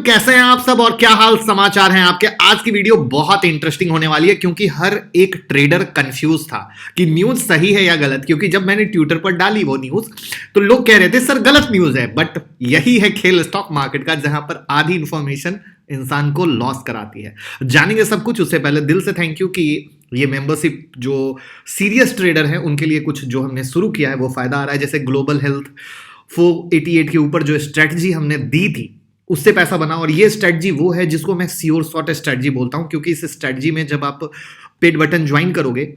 कैसे हैं आप सब और क्या हाल समाचार हैं आपके। आज की वीडियो बहुत इंटरेस्टिंग होने वाली है क्योंकि हर एक ट्रेडर कंफ्यूज था कि न्यूज सही है या गलत। क्योंकि जब मैंने ट्विटर पर डाली वो न्यूज तो लोग कह रहे थे सर गलत न्यूज है, बट यही है खेल स्टॉक मार्केट का, जहां पर आधी इंफॉर्मेशन इंसान को लॉस कराती है। जानेंगे सब कुछ। उससे पहले दिल से थैंक यू कि ये मेंबरशिप जो सीरियस ट्रेडर हैं उनके लिए कुछ जो हमने शुरू किया है वो फायदा आ रहा है। जैसे ग्लोबल हेल्थ 488 के ऊपर जो स्ट्रेटजी हमने दी थी उससे पैसा बना, और ये स्ट्रेटजी वो है जिसको मैं श्योर शॉट स्ट्रेटजी बोलता हूं। क्योंकि इस स्ट्रेटजी में जब आप पेड बटन ज्वाइन करोगे,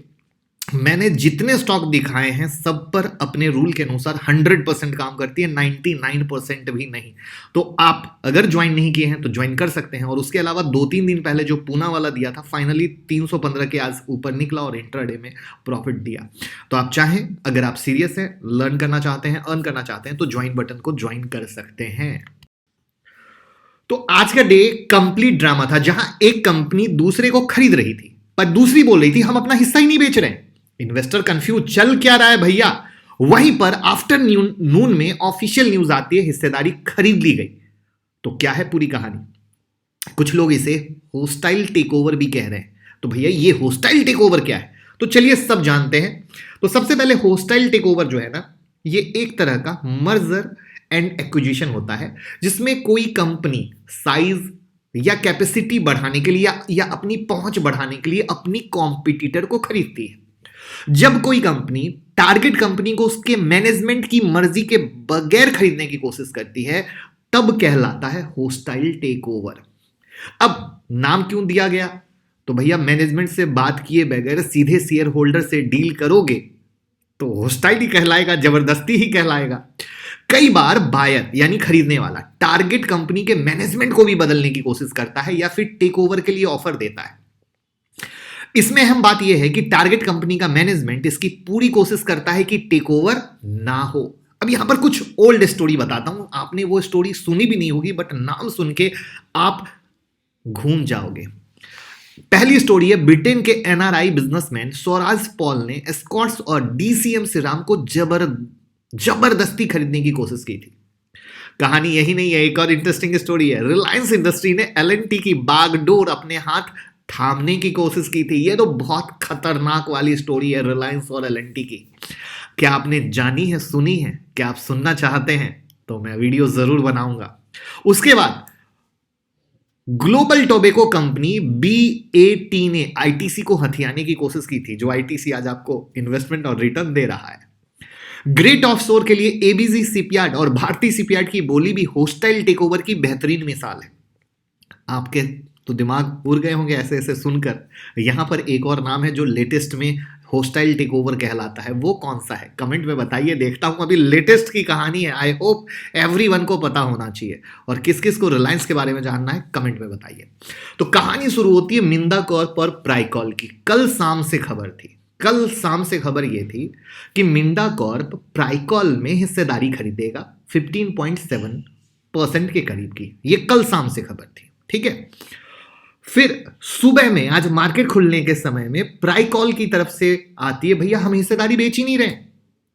मैंने जितने स्टॉक दिखाए हैं सब पर अपने रूल के अनुसार 100% काम करती है, 99% भी नहीं। तो आप अगर ज्वाइन नहीं किए हैं तो ज्वाइन कर सकते हैं। और उसके अलावा 2-3 दिन पहले जो पूना वाला दिया था, फाइनली 315 के आज ऊपर निकला और इंट्राडे में प्रॉफिट दिया। तो आप चाहें, अगर आप सीरियस हैं, लर्न करना चाहते हैं, अर्न करना चाहते हैं, तो ज्वाइन बटन को ज्वाइन कर सकते हैं। तो आज का डे कंप्लीट ड्रामा था, जहां एक कंपनी दूसरे को खरीद रही थी पर दूसरी बोल रही थी हम अपना हिस्सा ही नहीं बेच रहे हैं। इन्वेस्टर कंफ्यूज, चल क्या रहा है भैया। वहीं पर आफ्टरनून में ऑफिशियल न्यूज आती है हिस्सेदारी खरीद ली गई। तो क्या है पूरी कहानी। कुछ लोग इसे होस्टाइल टेकओवर भी कह रहे हैं। तो भैया ये होस्टाइल टेकओवर क्या है, तो चलिए सब जानते हैं। तो सबसे पहले होस्टाइल टेकओवर जो है ना, ये एक तरह का मर्जर एंड एक्विजिशन होता है जिसमें कोई कंपनी साइज या कैपेसिटी बढ़ाने के लिए या अपनी पहुंच बढ़ाने के लिए अपनी कॉम्पिटिटर को खरीदती है। जब कोई कंपनी टारगेट कंपनी को उसके मैनेजमेंट की मर्जी के बगैर खरीदने की कोशिश करती है तब कहलाता है होस्टाइल टेकओवर। अब नाम क्यों दिया गया, तो भैया मैनेजमेंट से बात किए बगैर सीधे शेयर होल्डर से डील करोगे तो होस्टाइल ही कहलाएगा, जबरदस्ती ही कहलाएगा। कई बार बायर यानी खरीदने वाला टारगेट कंपनी के मैनेजमेंट को भी बदलने की कोशिश करता है या फिर टेक ओवर के लिए ऑफर देता है। इसमें अहम बात यह है कि टारगेट कंपनी का मैनेजमेंट इसकी पूरी कोशिश करता है कि टेक ओवर ना हो। अब यहां पर कुछ ओल्ड स्टोरी बताता हूं, आपने वो स्टोरी सुनी भी नहीं होगी बट नाम सुन के आप घूम जाओगे। पहली स्टोरी है, ब्रिटेन के एनआरआई बिजनेसमैन स्वराज पॉल ने स्कॉट्स और डीसीएम सिराम को जबरदस्ती खरीदने की कोशिश की थी। कहानी यही नहीं है, एक और इंटरेस्टिंग स्टोरी है। रिलायंस इंडस्ट्री ने एलएनटी की बागडोर अपने हाथ थामने की कोशिश की थी। ये तो बहुत खतरनाक वाली स्टोरी है रिलायंस और एलएनटी की। क्या आपने जानी है, सुनी है? क्या आप सुनना चाहते हैं तो मैं वीडियो जरूर बनाऊंगा। उसके बाद ग्लोबल टोबैको कंपनी बीएटी ने आईटीसी को हथियाने की कोशिश की थी, जो आईटीसी आज आपको इन्वेस्टमेंट और रिटर्न दे रहा है। ग्रेट ऑफशोर के लिए एबीसी शिपयार्ड और भारतीय शिपयार्ड की बोली भी होस्टाइल टेकओवर की बेहतरीन मिसाल है। आपके तो दिमाग उड़ गए होंगे ऐसे ऐसे सुनकर। यहां पर एक और नाम है जो लेटेस्ट में होस्टाइल टेकओवर कहलाता है, वो कौन सा है कमेंट में बताइए। देखता हूं, अभी लेटेस्ट की कहानी है, आई होप एवरीवन को पता होना चाहिए। और किस किस को रिलायंस के बारे में जानना है कमेंट में बताइए। तो कहानी शुरू होती है मिंदा कॉर्प और प्राइकॉल की। कल शाम से खबर यह थी कि मिंडा कॉर्प प्राइकॉल में हिस्सेदारी खरीदेगा 15.7% के करीब की। यह कल शाम से खबर थी, ठीक है। फिर सुबह में आज मार्केट खुलने के समय में प्राइकॉल की तरफ से आती है, भैया हम हिस्सेदारी बेच ही नहीं रहे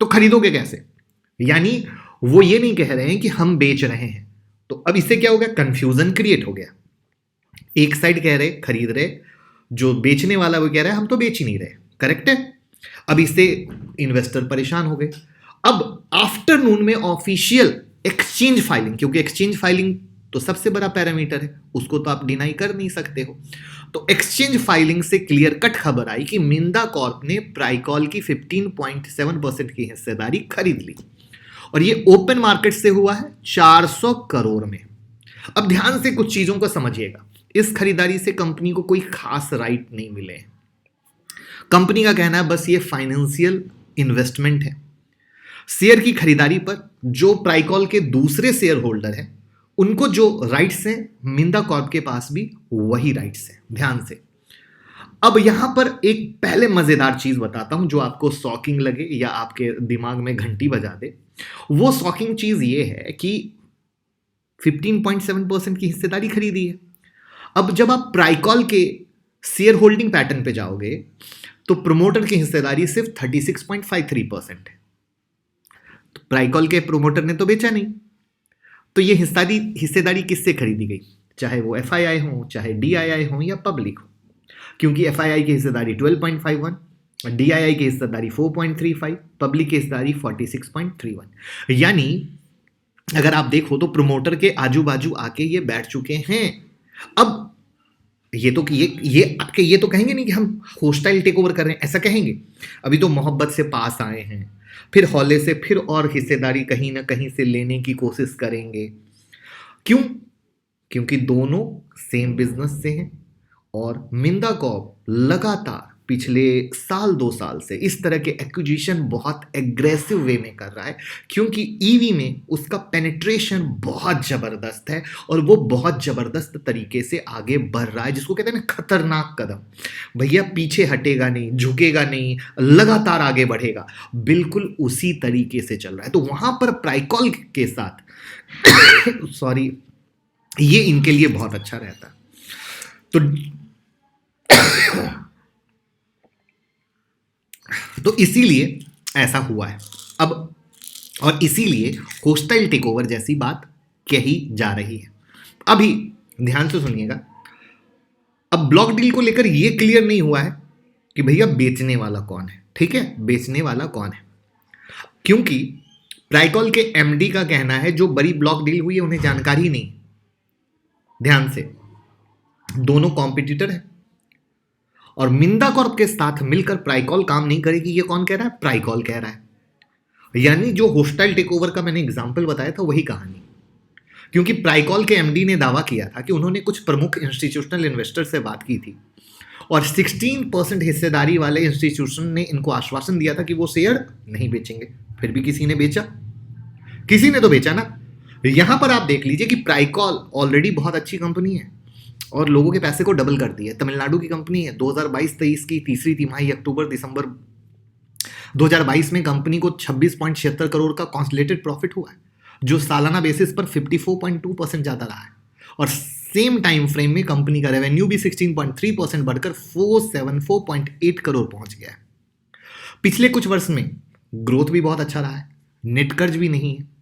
तो खरीदोगे कैसे। यानी वो ये नहीं कह रहे हैं कि हम बेच रहे हैं। तो अब इससे क्या हो गया, कंफ्यूजन क्रिएट हो गया। एक साइड कह रहे खरीद रहे, जो बेचने वाला वो कह रहा है हम तो बेच ही नहीं रहे। करेक्ट है। अब इससे इन्वेस्टर परेशान हो गए। अब आफ्टरनून में ऑफिशियल एक्सचेंज फाइलिंग, क्योंकि एक्सचेंज फाइलिंग तो सबसे बड़ा पैरामीटर है, उसको तो आप डिनाई कर नहीं सकते हो। तो एक्सचेंज फाइलिंग से क्लियर कट खबर आई कि मिंदा कॉर्प ने प्राइकॉल की 15.7% की हिस्सेदारी खरीद ली, और ये ओपन मार्केट से हुआ है 400 करोड़ में। अब ध्यान से कुछ चीजों को समझिएगा। इस खरीदारी से कंपनी को कोई खास राइट नहीं मिले। कंपनी का कहना है बस ये फाइनेंशियल इन्वेस्टमेंट है। शेयर की खरीदारी पर जो प्राइकॉल के दूसरे शेयर होल्डर हैं उनको जो राइट्स हैं, मिंदा कॉर्प के पास भी वही राइट्स हैं। ध्यान से। अब यहां पर एक पहले मजेदार चीज बताता हूं जो आपको शॉकिंग लगे या आपके दिमाग में घंटी बजा दे। वो शॉकिंग चीज ये है कि 15.7% की हिस्सेदारी खरीदी है। अब जब आप प्राइकॉल के शेयर होल्डिंग पैटर्न पे जाओगे तो प्रमोटर की हिस्सेदारी सिर्फ 36.53% है। तो प्राइकॉल के प्रमोटर ने तो बेचा नहीं, तो ये हिस्सेदारी किससे खरीदी गई? चाहे वो FII हो, चाहे DII हो या पब्लिक हो, क्योंकि FII की हिस्सेदारी 12.51, DII की हिस्सेदारी 4.35, पब्लिक की हिस्सेदारी 46.31। यानी अगर आप देखो तो प्रोमोटर के आजू बाजू आके ये बैठ चुके हैं। अब ये तो कहेंगे नहीं कि हम होस्टाइल टेक ओवर कर रहे हैं, ऐसा कहेंगे। अभी तो मोहब्बत से पास आए हैं, फिर हौले से फिर और हिस्सेदारी कहीं ना कहीं से लेने की कोशिश करेंगे। क्यों? क्योंकि दोनों सेम बिजनेस से हैं और मिंदा कॉर्प लगातार पिछले साल 2 साल से इस तरह के एक्विजिशन बहुत एग्रेसिव वे में कर रहा है, क्योंकि ईवी में उसका पेनिट्रेशन बहुत जबरदस्त है और वो बहुत जबरदस्त तरीके से आगे बढ़ रहा है, जिसको कहते हैं ना खतरनाक कदम। भैया पीछे हटेगा नहीं, झुकेगा नहीं, लगातार आगे बढ़ेगा, बिल्कुल उसी तरीके से चल रहा है। तो वहां पर प्राइकॉल के साथ सॉरी, ये इनके लिए बहुत अच्छा रहता है। तो इसीलिए ऐसा हुआ है अब, और इसीलिए होस्टाइल टेकओवर जैसी बात कही जा रही है। अभी ध्यान से सुनिएगा, अब ब्लॉक डील को लेकर यह क्लियर नहीं हुआ है कि भैया बेचने वाला कौन है। ठीक है, बेचने वाला कौन है, क्योंकि प्राइकॉल के MD का कहना है जो बड़ी ब्लॉक डील हुई है उन्हें जानकारी नहीं। ध्यान से, दोनों कॉम्पिटिटर है और मिंदा कॉर्प के साथ मिलकर प्राइकॉल काम नहीं करेगी। ये कौन कह रहा है? प्राइकॉल कह रहा है। यानी जो होस्टाइल टेकओवर का मैंने एग्जांपल बताया था वही कहानी, क्योंकि प्राइकॉल के MD ने दावा किया था कि उन्होंने कुछ प्रमुख इंस्टीट्यूशनल इन्वेस्टर से बात की थी और 16% हिस्सेदारी वाले इंस्टीट्यूशन ने इनको आश्वासन दिया था कि वो शेयर नहीं बेचेंगे। फिर भी किसी ने बेचा, किसी ने तो बेचा ना। यहां पर आप देख लीजिए कि प्राइकॉल ऑलरेडी बहुत अच्छी कंपनी है और लोगों के पैसे को डबल कर दिया। तमिलनाडु की कंपनी है, 2022-23 की तीसरी तिमाही अक्टूबर-दिसंबर 2022 में कंपनी को 26.76 करोड़ का कॉन्सोलिडेटेड प्रॉफिट हुआ है, जो सालाना बेसिस पर 54.2% ज्यादा रहा है। और सेम टाइम फ्रेम में कंपनी का रेवेन्यू भी 16.3% बढ़कर 474.8 करोड़ पहुंच गया है। पिछले कुछ वर्ष में ग्रोथ भी बहुत अच्छा रहा है, नेट कर्ज भी नहीं है।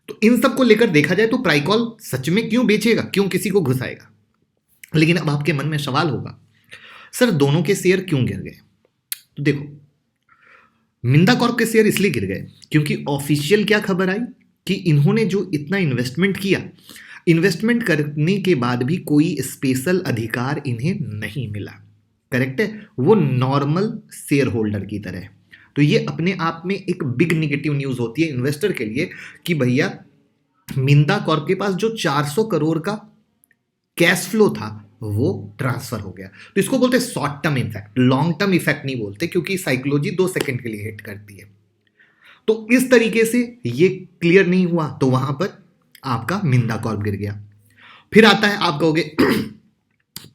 तो इन सब को लेकर देखा जाए तो प्राइकॉल सच में क्यों बेचेगा, क्यों किसी को घुसाएगा? लेकिन अब आपके मन में सवाल होगा, सर दोनों के शेयर क्यों गिर गए? तो देखो, मिंदा कॉर्प के शेयर इसलिए गिर गए क्योंकि ऑफिशियल क्या खबर आई कि इन्होंने जो इतना इन्वेस्टमेंट किया, इन्वेस्टमेंट करने के बाद भी कोई स्पेशल अधिकार इन्हें नहीं मिला। करेक्ट है, वो नॉर्मल शेयर होल्डर की तरह। तो ये अपने आप में एक बिग नेगेटिव न्यूज होती है इन्वेस्टर के लिए कि भैया मिंदा कॉर्प के पास जो 400 करोड़ का कैश फ्लो था वो ट्रांसफर हो गया। तो इसको बोलते हैं short term effect, long term effect नहीं बोलते, क्योंकि साइकोलॉजी 2 सेकंड के लिए हिट करती है। तो इस तरीके से ये क्लियर नहीं हुआ, तो वहां पर आपका मिंदा कॉर्प गिर गया। फिर आता है, आप कहोगे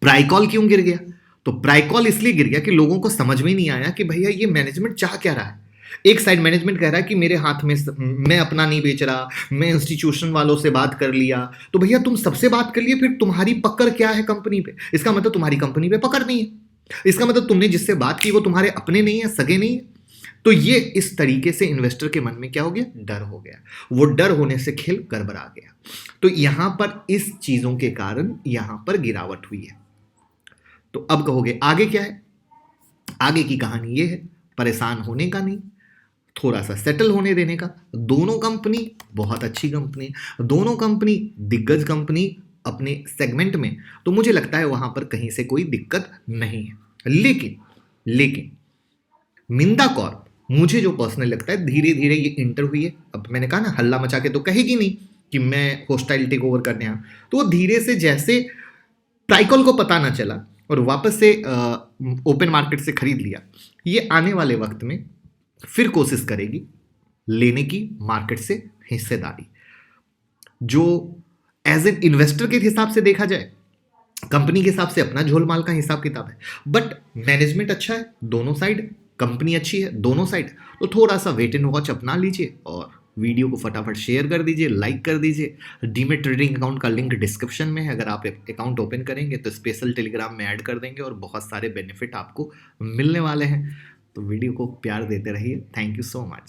प्राइकॉल क्यों गिर गया? तो प्राइकॉल इसलिए गिर गया कि लोगों को समझ में नहीं आया कि भैया ये मैनेजमेंट चाह क्या रहा है। एक साइड मैनेजमेंट कह रहा है कि मेरे हाथ में, मैं अपना नहीं बेच रहा, मैं इंस्टीट्यूशन वालों से बात कर लिया। तो भैया तुम सबसे बात कर लिए, फिर तुम्हारी पकड़ क्या है कंपनी पे? इसका मतलब तुम्हारी कंपनी पे पकड़ नहीं है। इसका मतलब तुमने जिससे बात की वो तुम्हारे अपने नहीं है, सगे नहीं है। तो ये इस तरीके से इन्वेस्टर के मन में क्या हो गया? डर हो गया। वो डर होने से खेल गड़बड़ा गया। तो यहां पर इस चीजों के कारण यहां पर गिरावट हुई है। तो अब कहोगे आगे क्या है? आगे की कहानी ये है, परेशान होने का नहीं, थोड़ा सा सेटल होने देने का। दोनों कंपनी बहुत अच्छी कंपनी, दोनों कंपनी दिग्गज कंपनी अपने सेगमेंट में, तो मुझे लगता है वहां पर कहीं से कोई दिक्कत नहीं है। लेकिन मिंदा कॉर्प, मुझे जो पर्सनल लगता है, धीरे धीरे ये इंटर हुई है। अब मैंने कहा ना, हल्ला मचा के तो कहेगी नहीं कि मैं होस्टाइल टेक ओवर करने आया। तो वो धीरे से, जैसे प्राइकॉल को पता ना चला और वापस से ओपन मार्केट से खरीद लिया, ये आने वाले वक्त में फिर कोशिश करेगी लेने की मार्केट से हिस्सेदारी। जो एज एन इन्वेस्टर के हिसाब से देखा जाए, कंपनी के हिसाब से अपना झोलमाल का हिसाब किताब है, बट मैनेजमेंट अच्छा है दोनों साइड, कंपनी अच्छी है दोनों साइड। तो थोड़ा सा वेट एंड वॉच अपना लीजिए और वीडियो को फटाफट शेयर कर दीजिए, लाइक कर दीजिए। डीमेट ट्रेडिंग अकाउंट का लिंक डिस्क्रिप्शन में है, अगर आप अकाउंट ओपन करेंगे तो स्पेशल टेलीग्राम में ऐड कर देंगे और बहुत सारे बेनिफिट आपको मिलने वाले हैं। तो वीडियो को प्यार देते रहिए। Thank you so much.